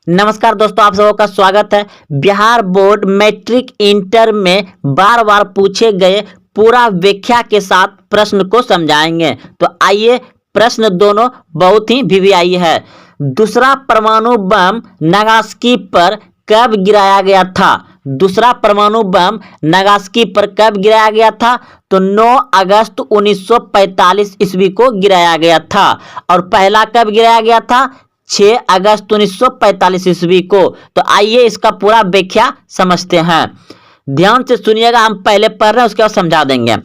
नमस्कार दोस्तों, आप सबों का स्वागत है। बिहार बोर्ड मैट्रिक इंटर में बार बार पूछे गए पूरा व्याख्या के साथ प्रश्न को समझाएंगे। तो आइए, प्रश्न दोनों बहुत ही वीवीआई है। दूसरा परमाणु बम नागासाकी पर कब गिराया गया था? दूसरा परमाणु बम नागासाकी पर कब गिराया गया था? तो 9 अगस्त 1945 ईस्वी को गिराया गया था। और पहला कब गिराया गया था? 6 अगस्त 1945 ईस्वी को। तो आइए इसका पूरा व्याख्या समझते हैं। ध्यान से सुनिएगा, हम पहले पढ़ रहे हैं, उसके बाद समझा देंगे।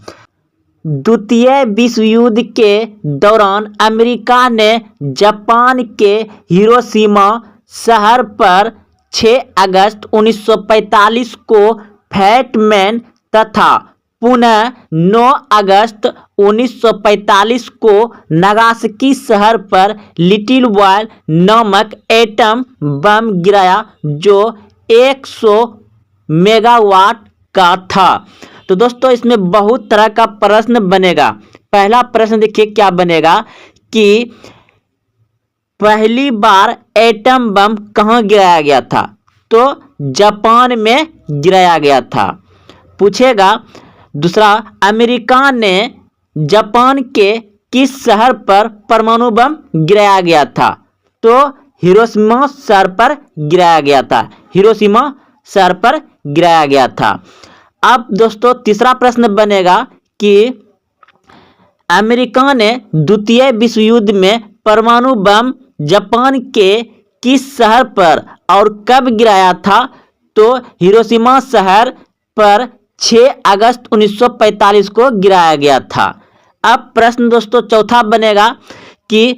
द्वितीय विश्व युद्ध के दौरान अमेरिका ने जापान के हिरोशिमा शहर पर 6 अगस्त 1945 को फैटमैन तथा पुनः 9 अगस्त 1945 को नागासाकी शहर पर लिटिल बॉय नामक एटम बम गिराया जो 100 मेगावाट का था। तो दोस्तों, इसमें बहुत तरह का प्रश्न बनेगा। पहला प्रश्न देखिए क्या बनेगा कि पहली बार एटम बम कहाँ गिराया गया था? तो जापान में गिराया गया था। पूछेगा दूसरा, अमेरिका ने जापान के किस शहर पर परमाणु बम गिराया गया था? तो हिरोशिमा शहर पर गिराया गया था। हिरोशिमा शहर पर गिराया गया था। अब दोस्तों, तीसरा प्रश्न बनेगा कि अमेरिका ने द्वितीय विश्व युद्ध में परमाणु बम जापान के किस शहर पर और कब गिराया था? तो हिरोशिमा शहर पर 6 अगस्त 1945 को गिराया गया था। अब प्रश्न दोस्तों चौथा बनेगा कि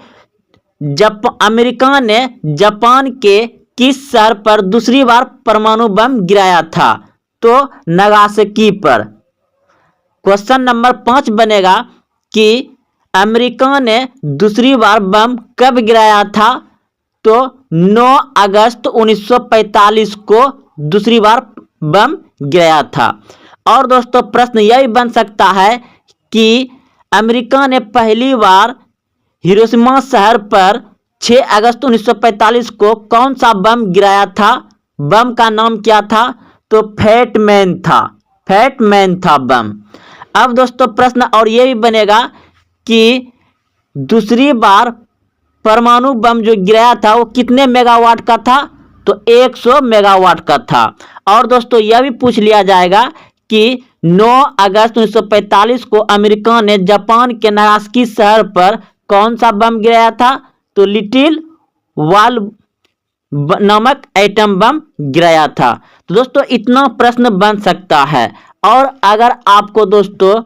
अमेरिका ने जापान के किस शहर पर दूसरी बार परमाणु बम गिराया था? तो नागासाकी पर। क्वेश्चन नंबर 5 बनेगा कि अमेरिका ने दूसरी बार बम कब गिराया था? तो 9 अगस्त 1945 को दूसरी बार बम गिराया था। और दोस्तों, प्रश्न यह भी बन सकता है कि अमेरिका ने पहली बार हिरोशिमा शहर पर 6 अगस्त 1945 को कौन सा बम गिराया था? बम का नाम क्या था? तो फैटमैन था। फैटमैन था बम। अब दोस्तों, प्रश्न और ये भी बनेगा कि दूसरी बार परमाणु बम जो गिराया था वो कितने मेगावाट का था? तो 100 मेगावाट का था। और दोस्तों, यह भी पूछ लिया जाएगा कि 9 अगस्त 1945 को अमेरिका ने जापान के नागासाकी शहर पर कौन सा बम गिराया था? तो लिटिल वाल नामक एटम बम गिराया था। तो दोस्तों, इतना प्रश्न बन सकता है। और अगर आपको दोस्तों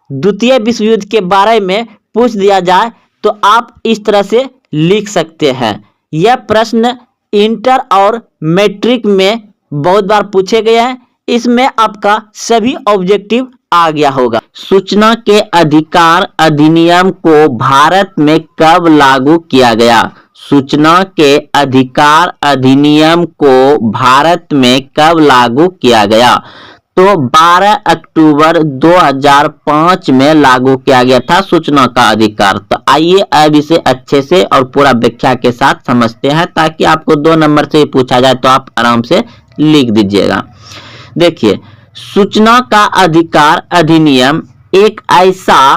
द्वितीय विश्व युद्ध के बारे में पूछ दिया जाए तो आप इस तरह से लिख सकते हैं। यह प्रश्न इंटर और मैट्रिक में बहुत बार पूछे गए हैं। इसमें आपका सभी ऑब्जेक्टिव आ गया होगा। सूचना के अधिकार अधिनियम को भारत में कब लागू किया गया? सूचना के अधिकार अधिनियम को भारत में कब लागू किया गया? तो 12 अक्टूबर 2005 में लागू किया गया था सूचना का अधिकार। तो आइए अब इसे अच्छे से और पूरा व्याख्या के साथ समझते हैं, ताकि आपको 2 नंबर से पूछा जाए तो आप आराम से लिख दीजिएगा। देखिए, सूचना का अधिकार अधिनियम एक ऐसा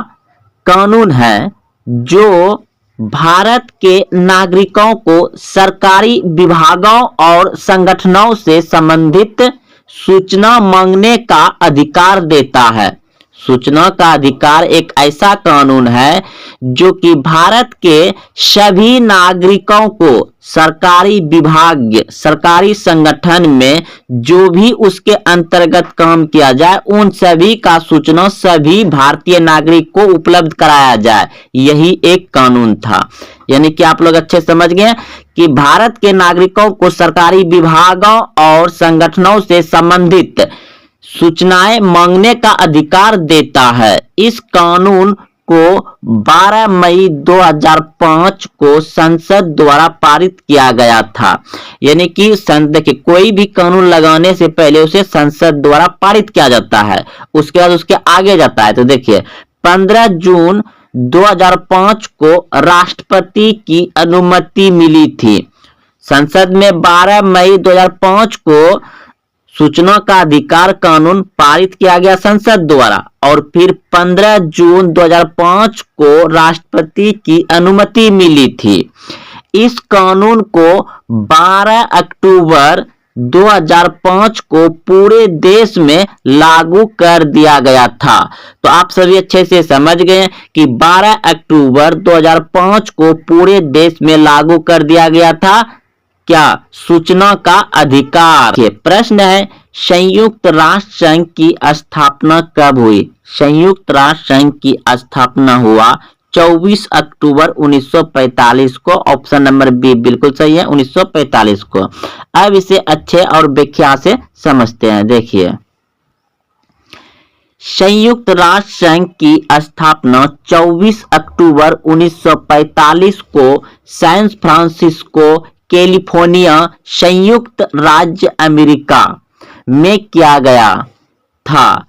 कानून है जो भारत के नागरिकों को सरकारी विभागों और संगठनों से संबंधित सूचना मांगने का अधिकार देता है। सूचना का अधिकार एक ऐसा कानून है जो कि भारत के सभी नागरिकों को सरकारी विभाग, सरकारी संगठन में जो भी उसके अंतर्गत काम किया जाए उन सभी का सूचना सभी भारतीय नागरिक को उपलब्ध कराया जाए, यही एक कानून था। यानी कि आप लोग अच्छे समझ गए कि भारत के नागरिकों को सरकारी विभागों और संगठनों से संबंधित सूचनाएं मांगने का अधिकार देता है। इस कानून को 12 मई 2005 को संसद द्वारा पारित किया गया था। यानी कि देखिए, कोई भी कानून लगाने से पहले उसे संसद द्वारा पारित किया जाता है, उसके बाद उसके आगे जाता है। तो देखिए, 15 जून 2005 को राष्ट्रपति की अनुमति मिली थी। संसद में 12 मई 2005 को सूचना का अधिकार कानून पारित किया गया संसद द्वारा और फिर 15 जून 2005 को राष्ट्रपति की अनुमति मिली थी। इस कानून को 12 अक्टूबर 2005 को पूरे देश में लागू कर दिया गया था। तो आप सभी अच्छे से समझ गए कि 12 अक्टूबर 2005 को पूरे देश में लागू कर दिया गया था क्या? सूचना का अधिकार। प्रश्न है संयुक्त राष्ट्र संघ की स्थापना कब हुई? संयुक्त राष्ट्र संघ की स्थापना हुआ 24 अक्टूबर 1945 को। ऑप्शन नंबर बी बिल्कुल सही है, 1945 को। अब इसे अच्छे और व्याख्या से समझते हैं। देखिए, संयुक्त राष्ट्र संघ की स्थापना 24 अक्टूबर 1945 को सैन फ्रांसिस्को, कैलिफोर्निया, संयुक्त राज्य अमेरिका में किया गया था।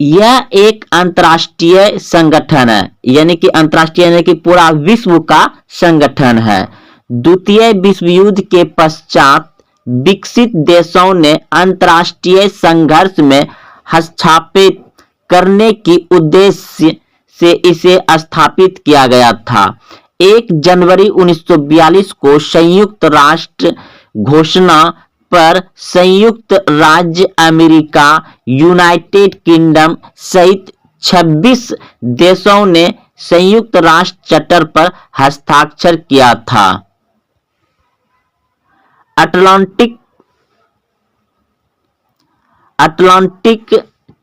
यह एक अंतर्राष्ट्रीय संगठन है, यानी कि अंतर्राष्ट्रीय यानी कि पूरा विश्व का संगठन है। द्वितीय विश्व युद्ध के पश्चात विकसित देशों ने अंतर्राष्ट्रीय संघर्ष में हस्तक्षेप करने की उद्देश्य से इसे स्थापित किया गया था। 1 जनवरी 1942 को संयुक्त राष्ट्र घोषणा पर संयुक्त राज्य अमेरिका, यूनाइटेड किंगडम सहित 26 देशों ने संयुक्त राष्ट्र चार्टर पर हस्ताक्षर किया था। अटलांटिक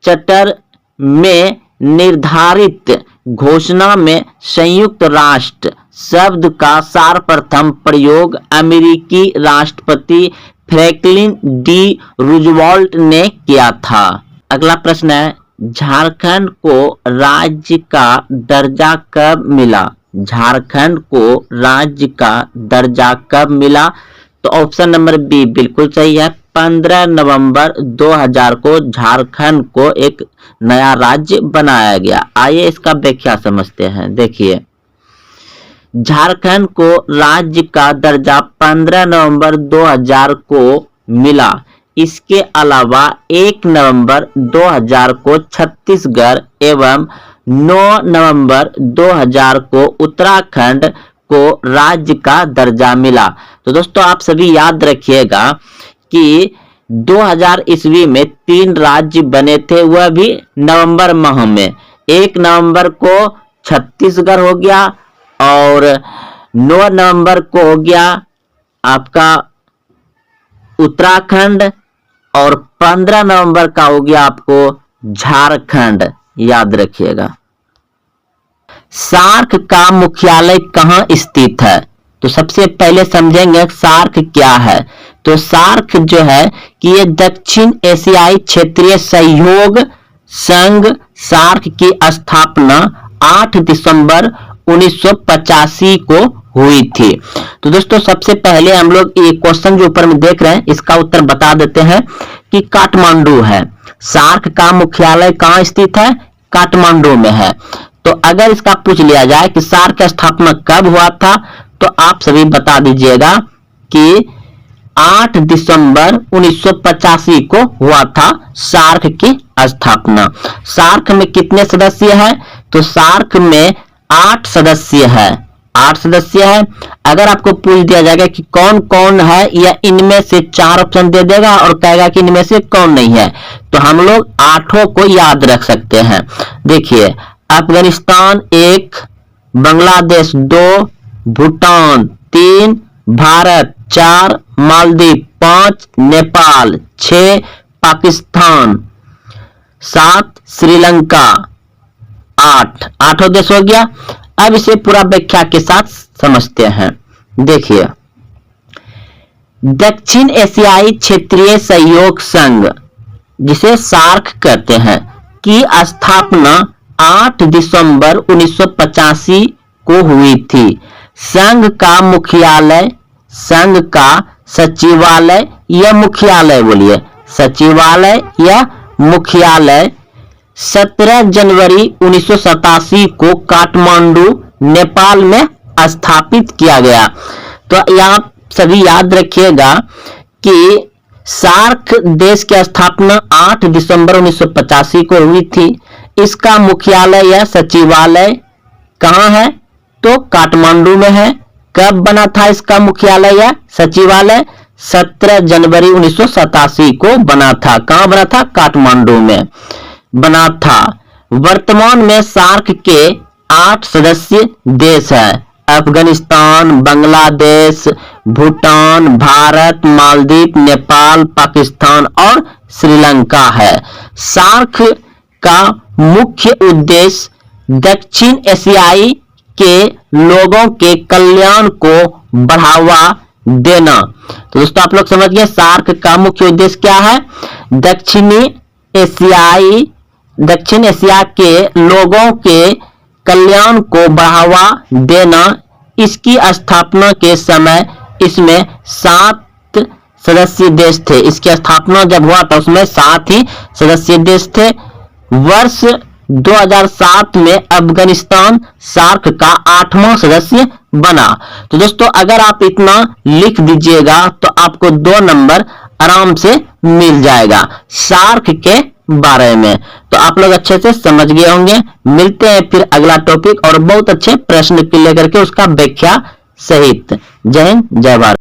चार्टर में निर्धारित घोषणा में संयुक्त राष्ट्र शब्द का सर्वप्रथम प्रयोग अमेरिकी राष्ट्रपति फ्रैंकलिन डी रूजवेल्ट ने किया था। अगला प्रश्न है झारखंड को राज्य का दर्जा कब मिला? झारखंड को राज्य का दर्जा कब मिला? तो ऑप्शन नंबर बी बिल्कुल सही है, 15 नवंबर 2000 को झारखंड को एक नया राज्य बनाया गया। आइए इसका व्याख्या समझते हैं। देखिए, झारखंड को राज्य का दर्जा 15 नवंबर 2000 को मिला। इसके अलावा 1 नवंबर 2000 को छत्तीसगढ़ एवं 9 नवंबर 2000 को उत्तराखंड को राज्य का दर्जा मिला। तो दोस्तों आप सभी याद रखिएगा कि 2000 ईस्वी में 3 राज्य बने थे, वह भी नवंबर माह में। 1 नवंबर को छत्तीसगढ़ हो गया और 9 नवंबर को हो गया आपका उत्तराखंड और 15 नवंबर का हो गया आपको झारखंड। याद रखिएगा। सार्क का मुख्यालय कहाँ स्थित है? तो सबसे पहले समझेंगे सार्क क्या है। तो सार्क जो है कि ये दक्षिण एशियाई क्षेत्रीय सहयोग संघ सार्क की स्थापना 8 दिसंबर 1985 को हुई थी। तो दोस्तों सबसे पहले हम लोग ये क्वेश्चन जो ऊपर में देख रहे हैं इसका उत्तर बता देते हैं कि काठमांडू है। सार्क का मुख्यालय कहाँ स्थित है? काठमांडू में है। तो अगर इसका पूछ लिया जाए कि सार्क की स्थापना कब हुआ था तो आप सभी बता दीजिएगा कि 8 दिसंबर 1985 को हुआ था सार्क की स्थापना। सार्क में कितने सदस्य हैं? तो सार्क में 8 सदस्य है। 8 सदस्य है। अगर आपको पूछ दिया जाएगा कि कौन कौन है या इनमें से 4 ऑप्शन दे देगा और कहेगा कि इनमें से कौन नहीं है, तो हम लोग 8 को याद रख सकते हैं। देखिए, अफगानिस्तान 1, बांग्लादेश 2, भूटान 3, भारत 4, मालदीव 5, नेपाल 6, पाकिस्तान 7, श्रीलंका 8। 8 देश हो गया। अब इसे पूरा व्याख्या के साथ समझते हैं। देखिए, दक्षिण एशियाई क्षेत्रीय सहयोग संघ जिसे सार्क कहते हैं की स्थापना 8 दिसंबर 1985 को हुई थी। संघ का मुख्यालय, संघ का सचिवालय या मुख्यालय, बोलिए सचिवालय या मुख्यालय 17 जनवरी 1987 को काठमांडू नेपाल में स्थापित किया गया। तो यहाँ सभी याद रखिएगा कि सार्क देश की स्थापना 8 दिसंबर 1985 को हुई थी। इसका मुख्यालय या सचिवालय कहाँ है? तो काठमांडू में है। कब बना था इसका मुख्यालय या सचिवालय? 17 जनवरी 1987 को बना था। कहाँ बना था? काठमांडू में बना था। वर्तमान में सार्क के 8 सदस्य देश है। अफगानिस्तान, बांग्लादेश, भूटान, भारत, मालदीव, नेपाल, पाकिस्तान और श्रीलंका है। सार्क का मुख्य उद्देश्य दक्षिण एशियाई के लोगों के कल्याण को बढ़ावा देना। तो दोस्तों आप लोग समझ गए सार्क का मुख्य उद्देश्य क्या है? दक्षिण एशिया के लोगों के कल्याण को बढ़ावा देना। इसकी स्थापना के समय इसमें 7 सदस्य देश थे। इसकी स्थापना जब हुआ था उसमें 7 ही सदस्य देश थे। वर्ष 2007 में अफगानिस्तान सार्क का 8वां सदस्य बना। तो दोस्तों अगर आप इतना लिख दीजिएगा तो आपको 2 नंबर आराम से मिल जाएगा सार्क के बारे में। तो आप लोग अच्छे से समझ गए होंगे। मिलते हैं फिर अगला टॉपिक और बहुत अच्छे प्रश्न के लेकर के उसका व्याख्या सहित। जय हिंद, जय भारत।